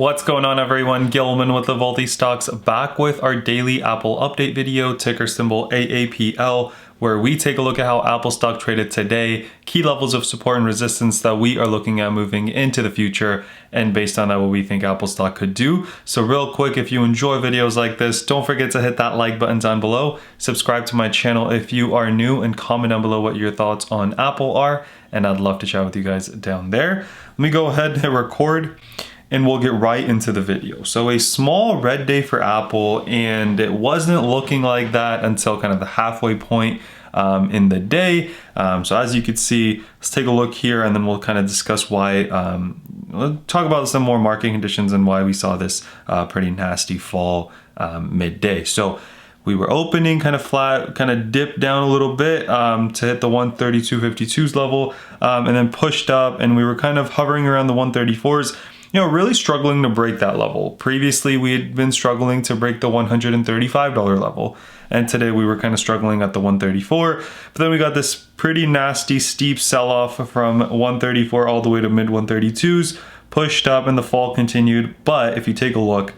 What's going on, everyone? Gilman with the Wellthy Stocks, back with our daily Apple update video, ticker symbol AAPL, where we take a look at how Apple stock traded today, key levels of support and resistance that we are looking at moving into the future, and based on that, what we think Apple stock could do. So real quick, if you enjoy videos like this, don't forget to hit that like button down below, subscribe to my channel if you are new, and comment down below what your thoughts on Apple are, and I'd love to chat with you guys down there. Let me go ahead and record, and we'll get right into the video. So a small red day for Apple, and it wasn't looking like that until kind of the halfway point in the day. So as you can see, let's take a look here, and then we'll kind of discuss why, we'll talk about some more market conditions and why we saw this pretty nasty fall midday. So we were opening kind of flat, kind of dipped down a little bit to hit the 132.52s level, and then pushed up, and we were kind of hovering around the 134s. Really struggling to break that level. Previously, we had been struggling to break the $135 level, and today we were kind of struggling at the 134. But then we got this pretty nasty steep sell-off from 134 all the way to mid 132s, pushed up, and the fall continued. But if you take a look,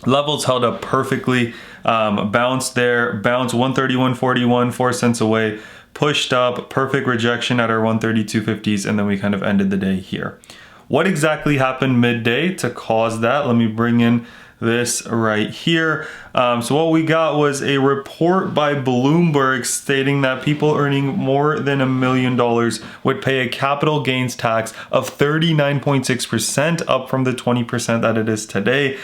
levels held up perfectly. Bounced there, bounced 131.41, 4 cents away, pushed up, perfect rejection at our 132.50s, and then we kind of ended the day here. What exactly happened midday to cause that? Let me bring in this right here. So what we got was a report by Bloomberg stating that people earning more than $1 million would pay a capital gains tax of 39.6%, up from the 20% that it is today.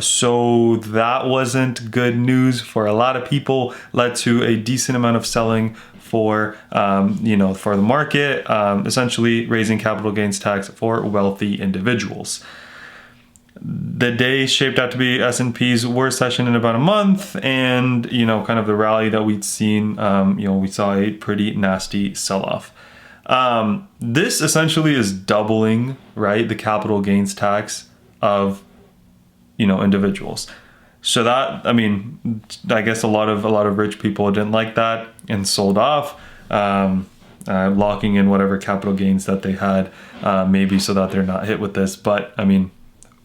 So that wasn't good news for a lot of people, led to a decent amount of selling for for the market, essentially raising capital gains tax for wealthy individuals. The day shaped out to be S&P's worst session in about a month, and kind of the rally that we'd seen, we saw a pretty nasty sell-off. This essentially is doubling, right, the capital gains tax of individuals. So that, I guess a lot of rich people didn't like that and sold off, locking in whatever capital gains that they had, maybe so that they're not hit with this. But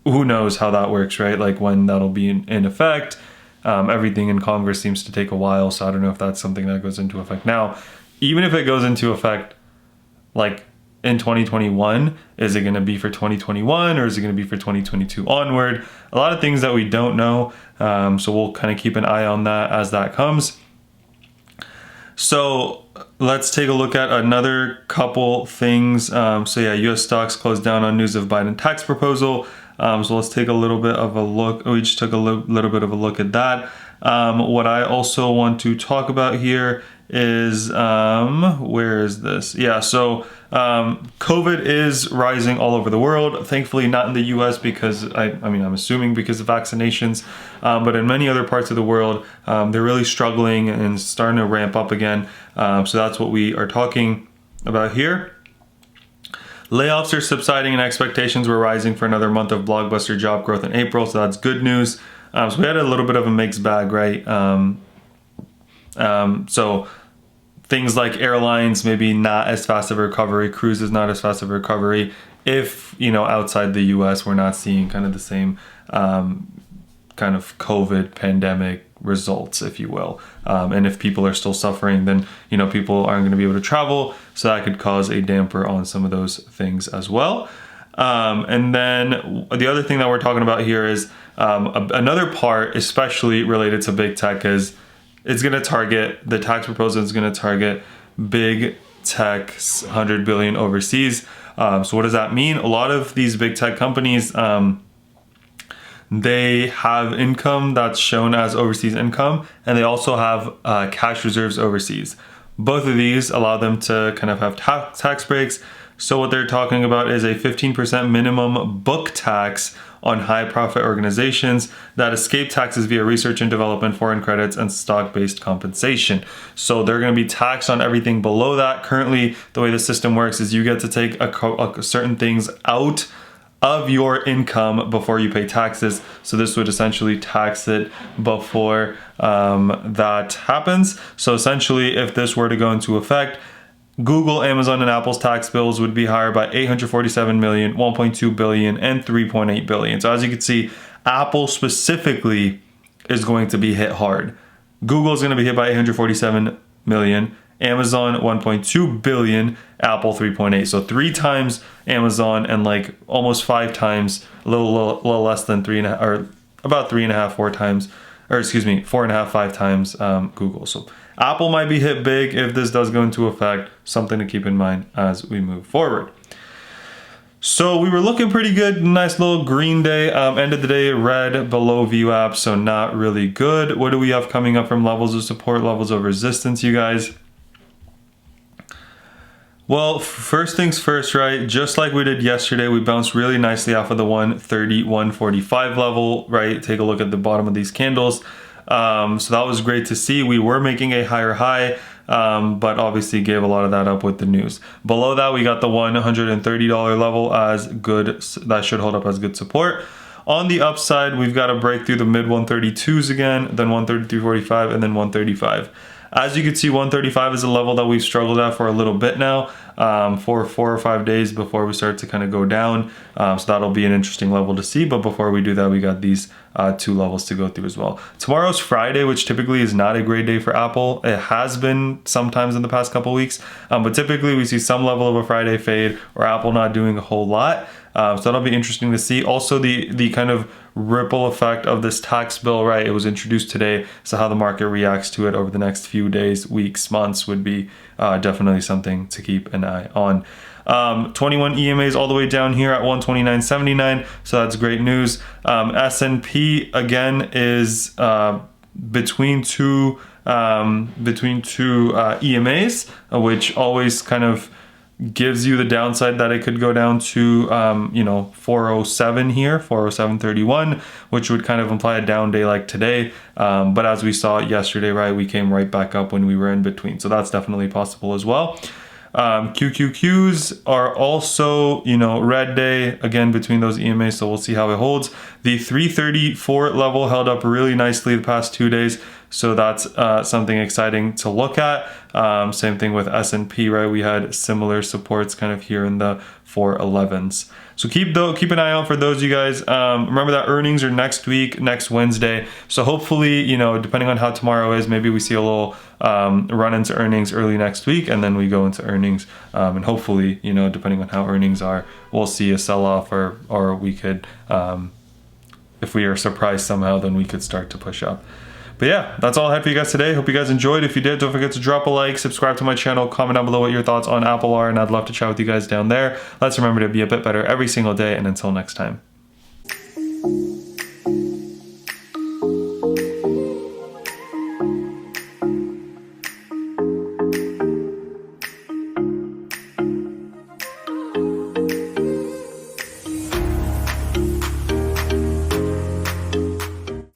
who knows how that works, right? Like when that'll be in effect. Everything in Congress seems to take a while, so I don't know if that's something that goes into effect now. Even if it goes into effect, like in 2021, is it going to be for 2021 or is it going to be for 2022 onward? A lot of things that we don't know, so we'll kind of keep an eye on that as that comes. So let's take a look at another couple things. So yeah, U.S. stocks closed down on news of Biden tax proposal. So let's take a little bit of a look. We just took a little bit of a look at that. What I also want to talk about here is, where is this? Yeah, so COVID is rising all over the world. Thankfully not in the US because I'm assuming because of vaccinations, but in many other parts of the world, they're really struggling and starting to ramp up again. So that's what we are talking about here. Layoffs are subsiding and expectations were rising for another month of blockbuster job growth in April, so that's good news. So we had a little bit of a mixed bag, right? So things like airlines, maybe not as fast of a recovery, cruises not as fast of a recovery. If, outside the US, we're not seeing kind of the same kind of COVID pandemic results, if you will. And if people are still suffering, then, people aren't going to be able to travel. So that could cause a damper on some of those things as well. And then the other thing that we're talking about here is another part, especially related to big tech, is it's going to target, the tax proposal is going to target big tech's $100 billion overseas. So what does that mean? A lot of these big tech companies, they have income that's shown as overseas income, and they also have cash reserves overseas. Both of these allow them to kind of have tax breaks. So what they're talking about is a 15% minimum book tax on high profit organizations that escape taxes via research and development, foreign credits, and stock-based compensation. So they're going to be taxed on everything below that. Currently, the way the system works is you get to take certain things out of your income before you pay taxes. So this would essentially tax it before that happens. So essentially, if this were to go into effect, Google, Amazon, and Apple's tax bills would be higher by 847 million, 1.2 billion, and 3.8 billion. So as you can see, Apple specifically is going to be hit hard. Google is going to be hit by 847 million, Amazon 1.2 billion, Apple 3.8. So 3 times Amazon and like almost 5 times, a little less than 3.5, or about 3.5, 4 times, or excuse me, 4.5, 5 times Google. So Apple might be hit big if this does go into effect. Something to keep in mind as we move forward. So we were looking pretty good. Nice little green day. End of the day, red below VWAP, so not really good. What do we have coming up from levels of support, levels of resistance, you guys? Well, first things first, right? Just like we did yesterday, we bounced really nicely off of the 130, 145 level, right? Take a look at the bottom of these candles. So that was great to see. We were making a higher high, but obviously gave a lot of that up with the news. Below that, we got the $130 level as good. That should hold up as good support. On the upside, we've got to break through the mid 132s again, then 133.45, and then 135. As you can see, 135 is a level that we've struggled at for a little bit now, for 4 or 5 days before we start to kind of go down. So that'll be an interesting level to see. But before we do that, we got these 2 levels to go through as well. Tomorrow's Friday, which typically is not a great day for Apple. It has been sometimes in the past couple weeks, but typically we see some level of a Friday fade or Apple not doing a whole lot. So that'll be interesting to see. Also, the kind of ripple effect of this tax bill, right? It was introduced today, so how the market reacts to it over the next few days, weeks, months would be definitely something to keep an eye on. 21 EMAs all the way down here at 129.79, so that's great news. S&P again is between two EMAs, which always kind of gives you the downside that it could go down to 407 here, 407.31, which would kind of imply a down day like today. But as we saw yesterday, right, we came right back up when we were in between. So that's definitely possible as well. QQQs are also, red day again between those EMAs, so we'll see how it holds. The 334 level held up really nicely the past 2 days, so that's something exciting to look at. Same thing with S&P, right? We had similar supports kind of here in the 411s. So keep an eye out for those, you guys. Remember that earnings are next week, next Wednesday. So hopefully, depending on how tomorrow is, maybe we see a little run into earnings early next week, and then we go into earnings. And hopefully, depending on how earnings are, we'll see a sell-off, or we could, if we are surprised somehow, then we could start to push up. But yeah, that's all I had for you guys today. Hope you guys enjoyed. If you did, don't forget to drop a like, subscribe to my channel, comment down below what your thoughts on Apple are, and I'd love to chat with you guys down there. Let's remember to be a bit better every single day, and until next time.